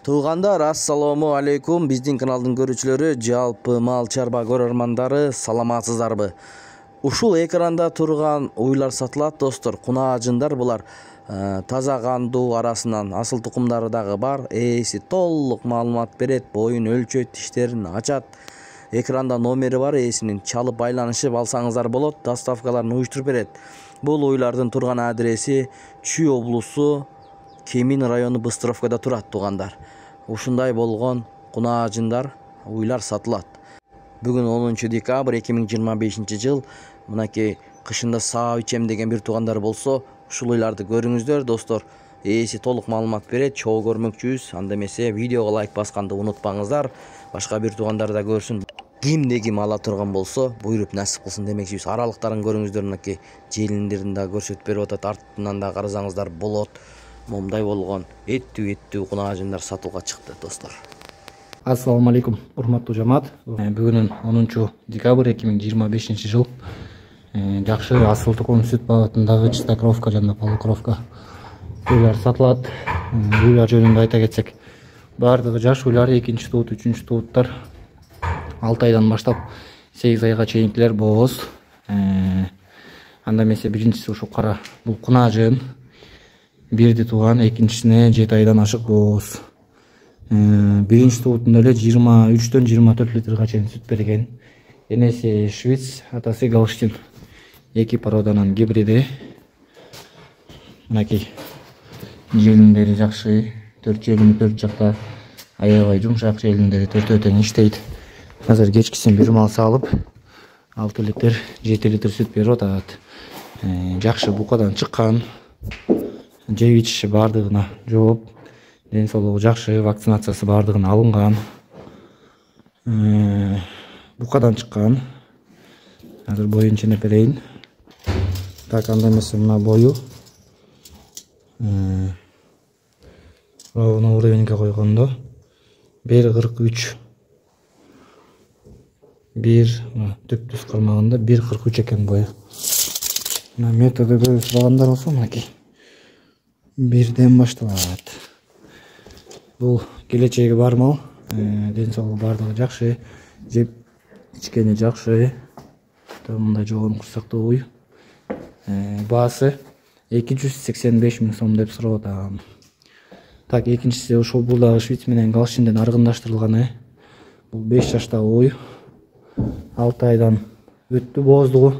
Туугандар, ассаламу алейкум. Биздин каналдын көрүүчүлөрү, жалпы мал чарба көрөрмандары, саламатсыздарбы? Ушул экранда турган уйлар сатылат, достор. Кунаажындар булар таза кандуу арасынан асыл тукумдары дагы бар. Ээси толук маалымат берет, боюн өлчөйт, тиштерин ачат. Экранда номери бар, ээсинин чалып байланышып алсаңыздар болот. Доставкаларын уюштуруп берет. Бул уйлардын турган адреси Чүй облусу, Кемин району Быстровкада турат, туугандар. Ушундай болгон кунаажындар уйлар сатылат. Бүгүн 10 декабрь 2025 жыл. Мынакей кышында саап ичем деген бир туугандар болсо, ушул уйларды көрүңүздөр, достор. Ээси толук маалымат берет, чогуу көрмөкчүбүз. Анда эмесе видеого лайк басканды унутпаңыздар. Башка бир туугандар да көрсүн. Кимде ким ала турган болсо, буйруп насип кылсын демекчибиз. Аралыктарын көрүңүздөр, мынакей желиндерин да көрсөтүп берип атат. Артынан да карасаңыздар болот. Момдай болгон эттүү кунаажындар сатууга чыкты, достор. Ассаламу алейкум, урматтуу жамаат. Бүгүн 10 декабрь 2025 жыл. Жакшы асыл тукум сүт багытындагы чистокровка жана полукровка уйлар сатылат. Уйлар жөнүндө айта кетсек, баардыгы жаш уйлар, 2-туут, 3-тууттар 6 айдан баштап 8 айга чейинкилер боос. Анда эмесе биринчиси ушул кара, бул кунаажын. Бирди тууган, экинчисине 7 айдан ашык боос. Биринчи туутунда эле 23-төн 24 литрге чейин сүт берген. Энеси швец, атасы галштин. Эки породанын гибриди. Мынакей желиндери жакшы, 4 желини 4 жакта аябай жумшак, желиндери 4 тең иштейт. Азыр кечкисин бир мал салып 6 литр, 7 литр сүт берип атат. Жакшы букадан чыккан. Жеп ичиши бардыгына жооп, ден соолугу жакшы, вакцинациясы бардыгына алынган. Букадан чыккан. Азыр боюн ченеп берейин. Так, анда эмесе мына бою. Ровно уровеньге койгондо 1.43. Түп-түз кармаганда 1.43 экен бою. Мына методу көрүп тургандар болсо, мынакей. Бирден башталат. Бул келечеги бар мал. Ден соолугу бардыгы жакшы. Жеп ичкени жакшы. Мындай жогон курсактуу уй. Баасы 285 000 сом деп сурап атам. Так, экинчиси ушул бул дагы швец менен галштинден аргындаштырылган. Бул 5 жаштагы уй. 6 айдан өттү бооздугу.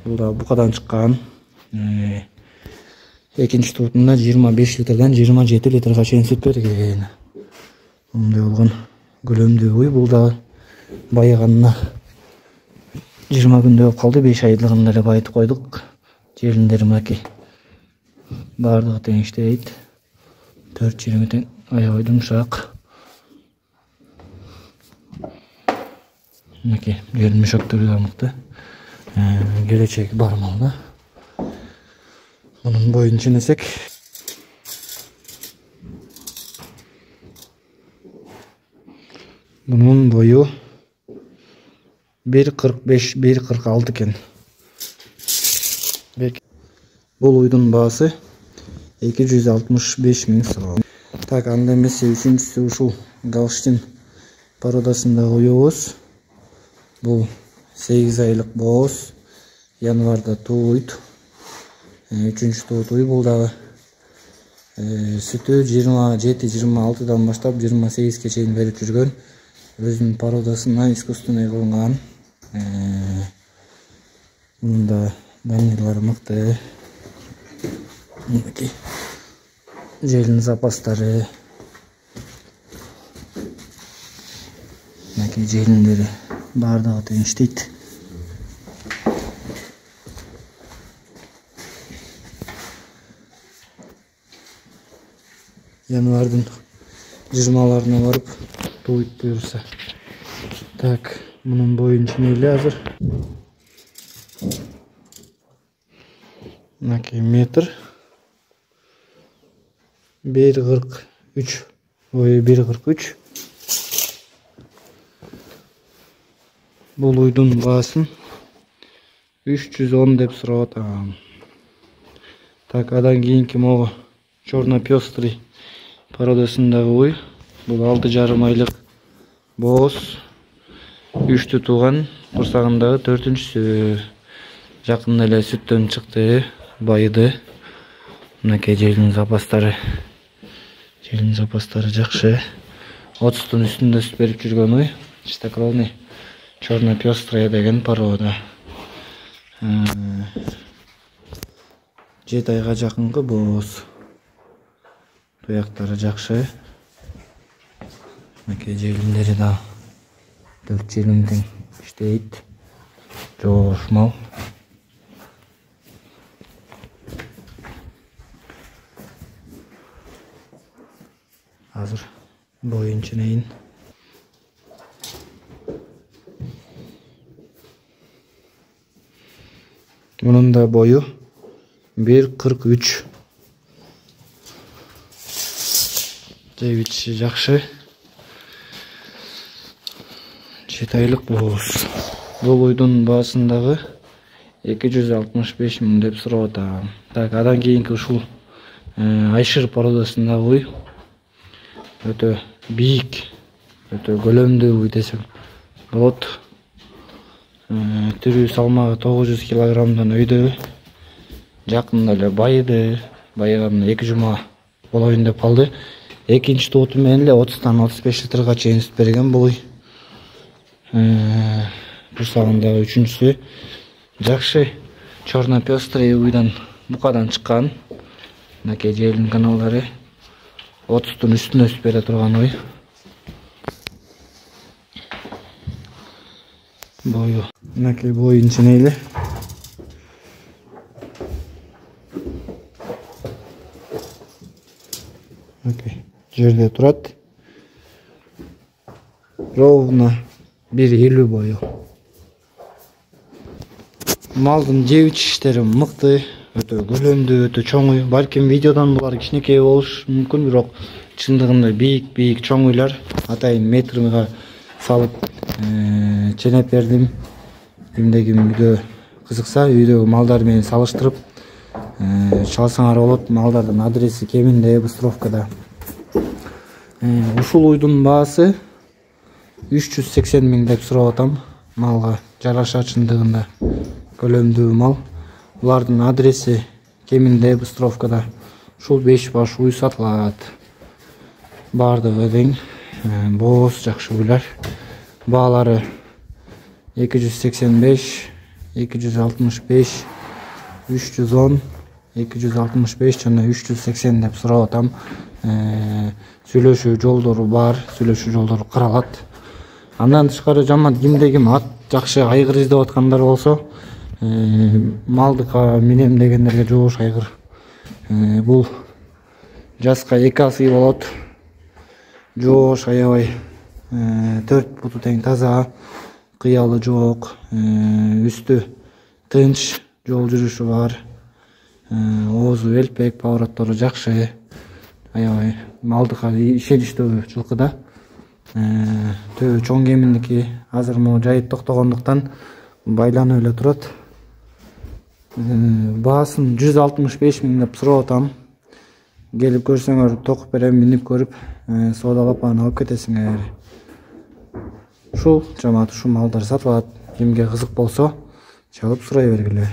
Бул да букадан чыккан. Экинчи туутунда 25 литрден 27 литрге чейин сүт берген. Мындай болгон көлөмдүү уй. Бул да байыганына 20 күндө болуп калды. 5 айдылыгында эле байытып койдук. Желиндери мынакей бардыгы тең иштейт. 4 черими тең, аябай жумшак. Мынакей жердин мешоктору да мыкты. Келечеги бар мал да. Bunun boyunu çiğnesek. Bunun boyu 1.45-1.46 ken. Bol uydun bağısı 265 000 so'm. Tak, anda emesi üçüncüsü uşul Галштин parodasında uyuyoruz. Bu 8 aylık boğuz. Yanvarda tuğuydu. 3-cü tuğutuyu bul dagı sütü 27-26'dan başlap 28'ge çeyin verip жүргөн. Өзүнүн породасына искусственный кылынган. Мында данныйлары мыкты. Желин запастары. Мынакей желиндери бардыгы тең иштейт. Январдын 20'larına varıp туйт буюрса. Так, bunun boyun çineli hazır. Mınakey metr 1.43, boyu 1.43. Bul uydun bağısın 310 dep surap atam. Tak, adan kийинки могу черно-пестрый породасындагы уй. Бул 6,5 айлык бооз. 3 тууган, курсагындагы 4-чүсү. Жакында эле сүттөн чыкты, байыды. Мынакей жердин запастары. Жердин запастары жакшы. 30-тун үстүндө сүт берип жүргөн ой. Чистокровный черно-пестрая деген порода. 7 айга жакынкы бооз. Туяктары жакшы. Мынакей желиндери да 4 желим тең иштейт. Жоош мал. Азыр боюн ченейин. Мунун да бою 1,43. Жебичи жакшы. 7 айлык бооз. Бул уйдун баасындагы 265 миң деп сурап атам. Так, адан кийинки ушул айшыр породасындагы уй өтө бийик, өтө көлөмдүү уй десем болот. Түрүү салмагы 900 килограммдан өйдө. Жакында эле байыды. Байыган 2 жума болоюн деп калды. Экинчи тооту менен эле 30-тан 35 литрге чейин сүт берген бул уй. Курсагындагы 3-чүсү жакшы. Черно-пестрый уйдан букадан чыккан. Мынакей желин каналдары 30-тун үстүнө сүт бере турган уй. Бою. Мынакей боюн ченейли. Мынакей жерде турат. Ровно 1,50 бою. Малдын жеп ичиштери мыкты, өтө көлөмдүү, өтө чоң уй. Балким видеодан булар кичинекей болуш мүмкүн, бирок чындыгында бийик чоң уйлар. Атайын метрга салып ченеп бердим. Кимде-ким видео кызыкса, үйдөгү малдар менен салыштырып чалсаңар болот. Малдардын адреси кеминде Быстровкада. Ушул уйдун баасы 380 миң деп сурап атам. Малга жараша чындыгында көлөмдүү мал. Булардын адреси кеминде Быстровкада. Ушул 5 баш уй сатылат. Бардыгы тең. Бооз жакшы уйлар. Баалары 285, 265, 310, 265 жана 380 деп сурап атам. Сүйлөшүү жолдору бар, сүйлөшүү жолдору каралат. Андан тышкары жаман кимде-ким ат жакшы айгыр издеп аткандар болсо, малдыка минем дегендерге жоош айгыр. Бул жаска 2 асый болот. Жоош аябай 4 буту тең таза, кыялы жок, үстү тынч, жол жүрүшү бар. Оозу элпек, повороттору жакшы. Аябай малдыка ишеничтүү жылкыда. Төбү чоң кеминдики. Азыр могу жайып токтогондуктан байланып эле турат. Баасын 165 миң деп сурап атам. Келип көрсөңөр токуп берем, минип көрүп, соодалап аны алып кетесиңер. Ушул жамаат ушул малдар сатылат. Кимге кызык болсо, чалып сурай бергиле.